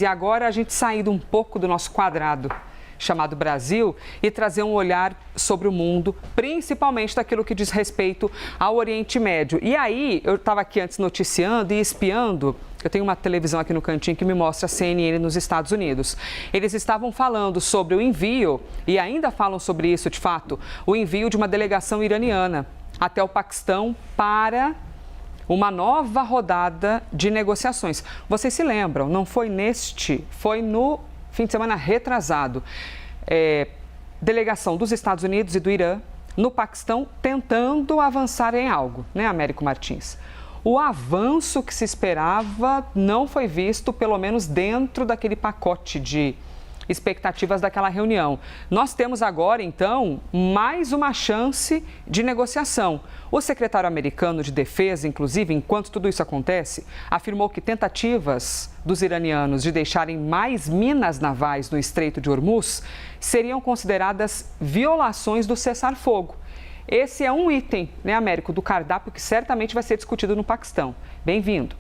E agora a gente saindo um pouco do nosso quadrado chamado Brasil e trazer um olhar sobre o mundo, principalmente daquilo que diz respeito ao Oriente Médio. E aí, eu estava aqui antes noticiando e espiando, eu tenho uma televisão aqui no cantinho que me mostra a CNN nos Estados Unidos. Eles estavam falando sobre o envio, e ainda falam sobre isso de fato, o envio de uma delegação iraniana até o Paquistão para uma nova rodada de negociações. Vocês se lembram, não foi foi no fim de semana retrasado. Delegação dos Estados Unidos e do Irã no Paquistão tentando avançar em algo, né, Américo Martins? O avanço que se esperava não foi visto, pelo menos dentro daquele pacote de expectativas daquela reunião. Nós temos agora, então, mais uma chance de negociação. O secretário americano de Defesa, inclusive, enquanto tudo isso acontece, afirmou que tentativas dos iranianos de deixarem mais minas navais no Estreito de Hormuz seriam consideradas violações do cessar-fogo. Esse é um item, né, Américo, do cardápio que certamente vai ser discutido no Paquistão. Bem-vindo.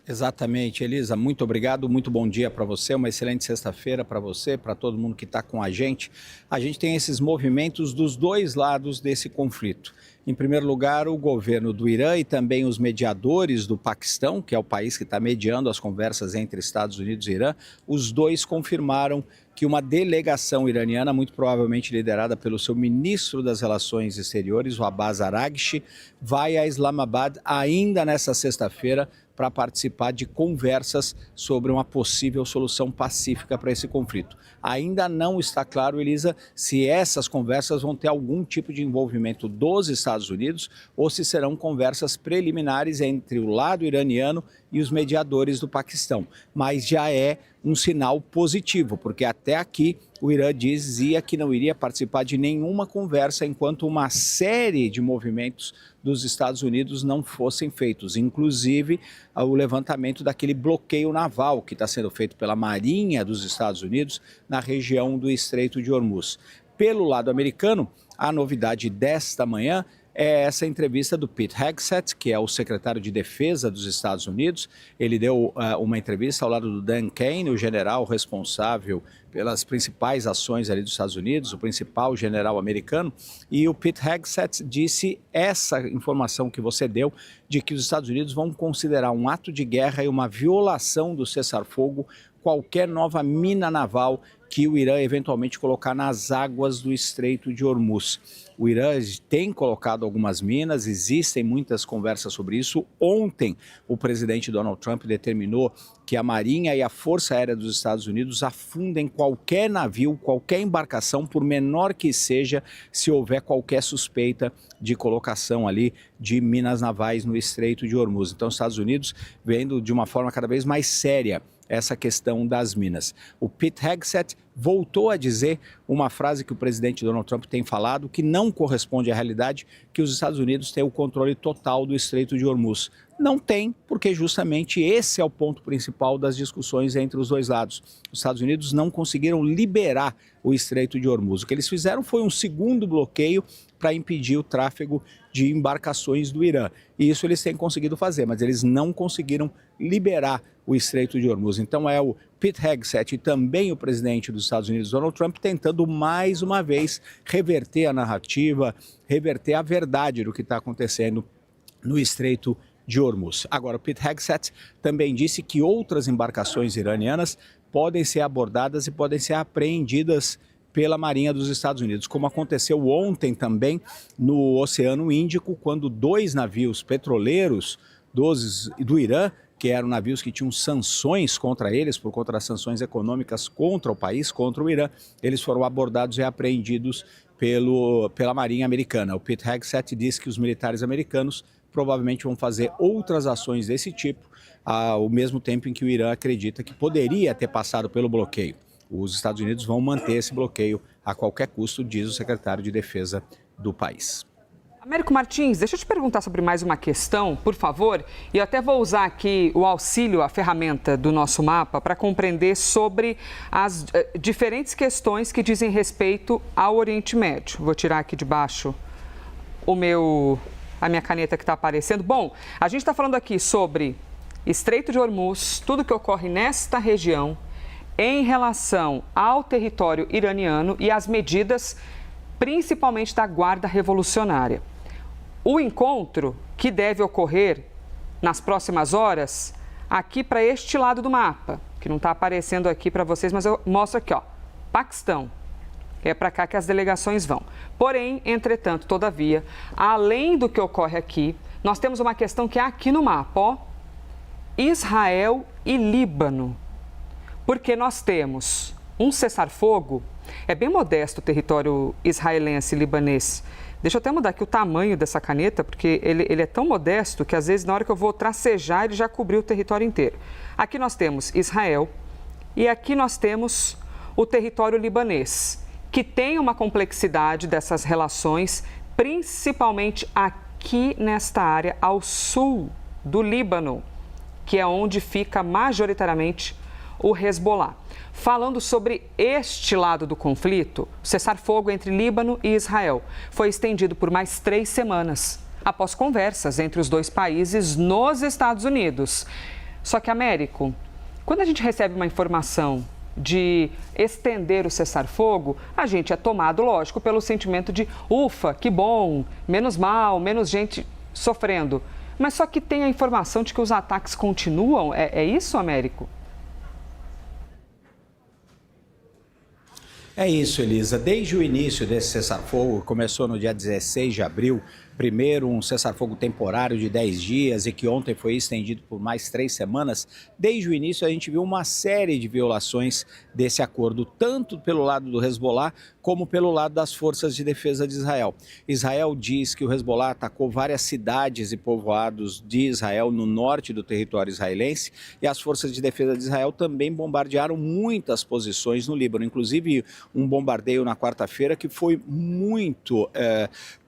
Exatamente, Elisa, muito obrigado, muito bom dia para você, uma excelente sexta-feira para você, para todo mundo que está com a gente. A gente tem esses movimentos dos dois lados desse conflito. Em primeiro lugar, o governo do Irã e também os mediadores do Paquistão, que é o país que está mediando as conversas entre Estados Unidos e Irã, os dois confirmaram que uma delegação iraniana, muito provavelmente liderada pelo seu ministro das Relações Exteriores, o Abbas Araghchi, vai a Islamabad ainda nesta sexta-feira para participar de conversas sobre uma possível solução pacífica para esse conflito. Ainda não está claro, Elisa, se essas conversas vão ter algum tipo de envolvimento dos Estados Unidos ou se serão conversas preliminares entre o lado iraniano e os mediadores do Paquistão. Mas já é um sinal positivo, porque até aqui o Irã dizia que não iria participar de nenhuma conversa enquanto uma série de movimentos dos Estados Unidos não fossem feitos, inclusive o levantamento daquele bloqueio naval que está sendo feito pela Marinha dos Estados Unidos na região do Estreito de Hormuz. Pelo lado americano, a novidade desta manhã é essa entrevista do Pete Hegseth, que é o secretário de Defesa dos Estados Unidos. Ele deu uma entrevista ao lado do Dan Kane, o general responsável pelas principais ações ali dos Estados Unidos, o principal general americano, e o Pete Hegseth disse essa informação que você deu, de que os Estados Unidos vão considerar um ato de guerra e uma violação do cessar-fogo qualquer nova mina naval que o Irã eventualmente colocar nas águas do Estreito de Hormuz. O Irã tem colocado algumas minas, existem muitas conversas sobre isso. Ontem, o presidente Donald Trump determinou que a Marinha e a Força Aérea dos Estados Unidos afundem qualquer navio, qualquer embarcação, por menor que seja, se houver qualquer suspeita de colocação ali de minas navais no Estreito de Hormuz. Então, os Estados Unidos vendo de uma forma cada vez mais séria essa questão das minas. O Pete Hegseth voltou a dizer uma frase que o presidente Donald Trump tem falado, que não corresponde à realidade, que os Estados Unidos têm o controle total do Estreito de Hormuz. Não tem, porque justamente esse é o ponto principal das discussões entre os dois lados. Os Estados Unidos não conseguiram liberar o Estreito de Hormuz. O que eles fizeram foi um segundo bloqueio para impedir o tráfego de embarcações do Irã. E isso eles têm conseguido fazer, mas eles não conseguiram liberar o Estreito de Hormuz. Então é o Pete Hegseth e também o presidente dos Estados Unidos, Donald Trump, tentando mais uma vez reverter a narrativa, reverter a verdade do que está acontecendo no Estreito de Hormuz. Agora, o Pete Hegseth também disse que outras embarcações iranianas podem ser abordadas e podem ser apreendidas pela Marinha dos Estados Unidos, como aconteceu ontem também no Oceano Índico, quando dois navios petroleiros do Irã, que eram navios que tinham sanções contra eles, por conta das econômicas contra o país, contra o Irã, eles foram abordados e apreendidos pela Marinha americana. O Pete Hegseth disse que os militares americanos provavelmente vão fazer outras ações desse tipo, ao mesmo tempo em que o Irã acredita que poderia ter passado pelo bloqueio. Os Estados Unidos vão manter esse bloqueio a qualquer custo, diz o secretário de Defesa do país. Américo Martins, deixa eu te perguntar sobre mais uma questão, por favor. E eu até vou usar aqui o auxílio, a ferramenta do nosso mapa, para compreender sobre as diferentes questões que dizem respeito ao Oriente Médio. Vou tirar aqui de baixo a minha caneta que está aparecendo. Bom, a gente está falando aqui sobre Estreito de Hormuz, tudo que ocorre nesta região em relação ao território iraniano e as medidas, principalmente da Guarda Revolucionária. O encontro que deve ocorrer nas próximas horas, aqui para este lado do mapa, que não está aparecendo aqui para vocês, mas eu mostro aqui, ó, Paquistão. É para cá que as delegações vão. Porém, entretanto, todavia, além do que ocorre aqui, nós temos uma questão que é aqui no mapa, ó, Israel e Líbano. Porque nós temos um cessar-fogo, é bem modesto o território israelense e libanês. Deixa eu até mudar aqui o tamanho dessa caneta, porque ele é tão modesto que às vezes na hora que eu vou tracejar ele já cobriu o território inteiro. Aqui nós temos Israel e aqui nós temos o território libanês, que tem uma complexidade dessas relações, principalmente aqui nesta área ao sul do Líbano, que é onde fica majoritariamente o Hezbollah. Falando sobre este lado do conflito, o cessar-fogo entre Líbano e Israel foi estendido por mais 3 semanas, após conversas entre os dois países nos Estados Unidos. Só que, Américo, quando a gente recebe uma informação de estender o cessar-fogo, a gente é tomado, lógico, pelo sentimento de ufa, que bom, menos mal, menos gente sofrendo. Mas só que tem a informação de que os ataques continuam, é isso, Américo? É isso, Elisa. Desde o início desse cessar-fogo, começou no dia 16 de abril, primeiro um cessar-fogo temporário de 10 dias e que ontem foi estendido por mais 3 semanas. Desde o início a gente viu uma série de violações desse acordo, tanto pelo lado do Hezbollah como pelo lado das forças de defesa de Israel. Israel diz que o Hezbollah atacou várias cidades e povoados de Israel no norte do território israelense e as forças de defesa de Israel também bombardearam muitas posições no Líbano, inclusive um bombardeio na quarta-feira que foi muito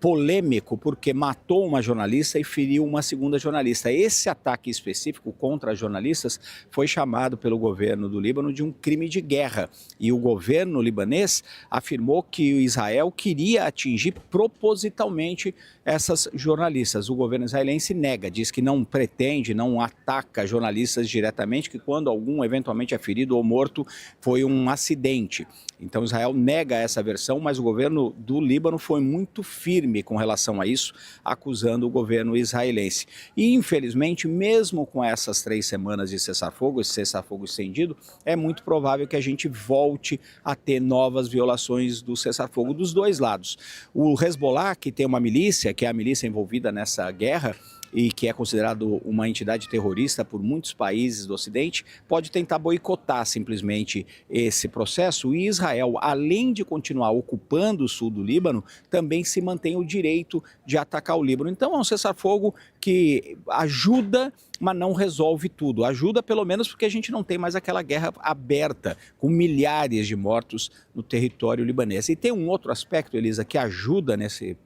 polêmico, porque matou uma jornalista e feriu uma segunda jornalista. Esse ataque específico contra jornalistas foi chamado pelo governo do Líbano de um crime de guerra. E o governo libanês afirmou que Israel queria atingir propositalmente essas jornalistas. O governo israelense nega, diz que não pretende, não ataca jornalistas diretamente, que quando algum eventualmente é ferido ou morto foi um acidente. Então Israel nega essa versão, mas o governo do Líbano foi muito firme com relação a isso, acusando o governo israelense. E infelizmente, mesmo com essas 3 semanas de cessar-fogo, esse cessar-fogo estendido, é muito provável que a gente volte a ter novas violações do cessar-fogo dos dois lados. O Hezbollah, que tem uma milícia, que é a milícia envolvida nessa guerra, e que é considerado uma entidade terrorista por muitos países do Ocidente, pode tentar boicotar simplesmente esse processo. E Israel, além de continuar ocupando o sul do Líbano, também se mantém o direito de atacar o Líbano. Então é um cessar-fogo que ajuda, mas não resolve tudo. Ajuda pelo menos porque a gente não tem mais aquela guerra aberta, com milhares de mortos no território libanês. E tem um outro aspecto, Elisa, que ajuda nesse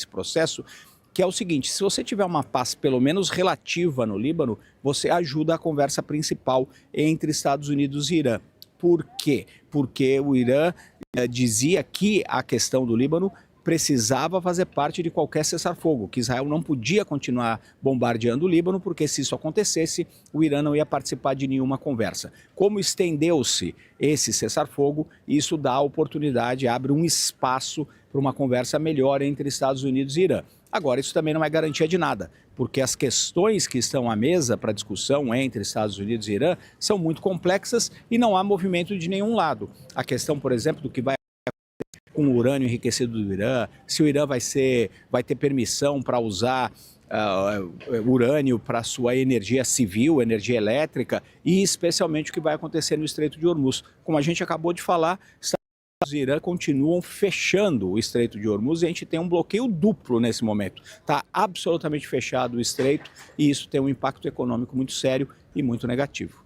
processo, que é o seguinte: se você tiver uma paz pelo menos relativa no Líbano, você ajuda a conversa principal entre Estados Unidos e Irã. Por quê? Porque o Irã dizia que a questão do Líbano precisava fazer parte de qualquer cessar-fogo, que Israel não podia continuar bombardeando o Líbano, porque se isso acontecesse, o Irã não ia participar de nenhuma conversa. Como estendeu-se esse cessar-fogo, isso dá a oportunidade, abre um espaço para uma conversa melhor entre Estados Unidos e Irã. Agora, isso também não é garantia de nada, porque as questões que estão à mesa para discussão entre Estados Unidos e Irã são muito complexas e não há movimento de nenhum lado. A questão, por exemplo, do que vai acontecer com o urânio enriquecido do Irã, se o Irã vai ter permissão para usar urânio para sua energia civil, energia elétrica, e especialmente o que vai acontecer no Estreito de Hormuz. Como a gente acabou de falar, e Irã continuam fechando o Estreito de Hormuz e a gente tem um bloqueio duplo nesse momento. Está absolutamente fechado o Estreito e isso tem um impacto econômico muito sério e muito negativo.